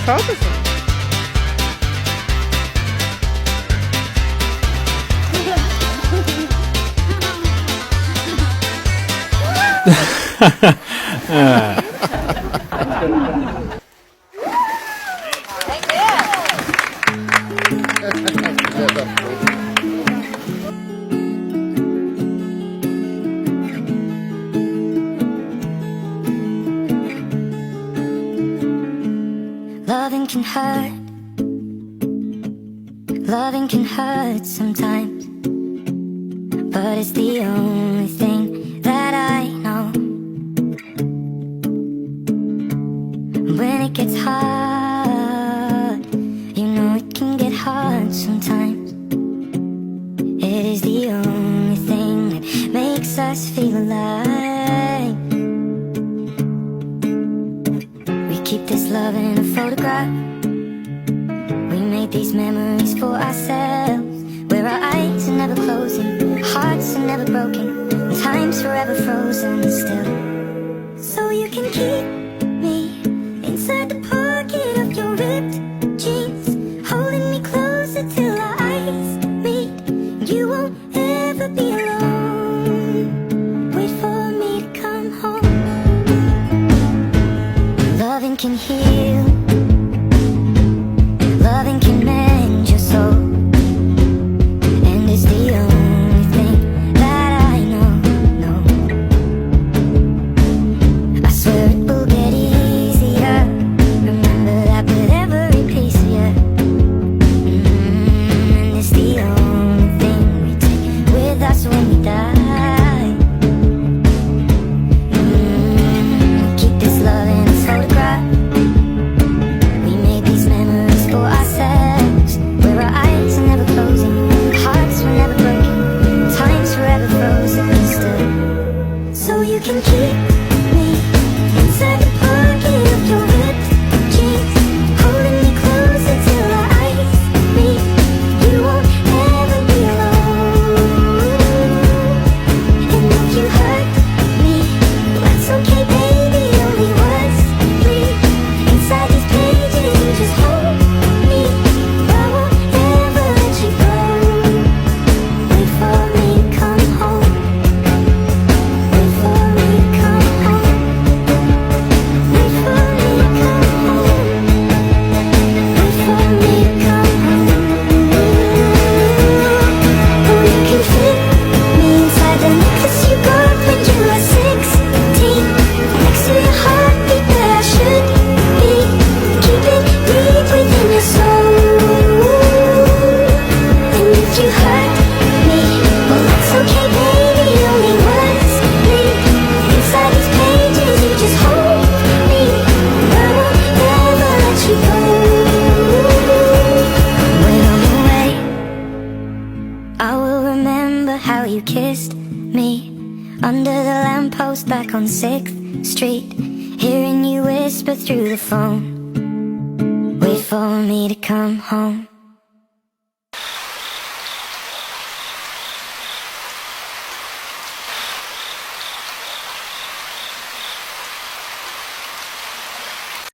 Tchau, pessoal. Loving can hurt. Loving can hurt sometimes, but it's the only thing that I know. When it gets hard, you know it can get hard sometimes. It is the only thing that makes us feel alive. We keep this love in a photograph. We made these memories for ourselves, where our eyes are never closing, hearts are never broken, and time's forever frozen still. So you can keep me inside the pocket of your ripped jeans, holding me closer till our eyes meet. You won't ever be alone. Wait for me to come home. Loving can heal. Loving can mend your soul, and it's the only thing that I know. I swear it will get easier. Remember that with every piece of you. And it's the only thing we take with us when we die. Keep this love in a photograph. We made these memories for ourselves, where our eyes are never closing, hearts were never broken, time's forever frozen still. So you can keep me inside the pocket of your ripped jeans, holding me closer till our eyes meet. You won't ever be alone. And if you hurt me, that's okay, baby. Only words bleed inside these pages. You just hold me. I won't ever let you go. Wait for me to come home. Wait for me to come home. Wait for me to come home. Wait for me to come home. Oh, you can fit me inside the necklace you got when you were 16, next to your heartbeat where I should be. Keep it deep within your soul. And if you hurt me, well, that's okay, baby. Only words bleed inside these pages. You just hold me. I won't ever let you go. When I'm away, I will remember how you kissed me under the lamppost back on 6th Street, hearing you whisper through the phone. Wait for me to come home.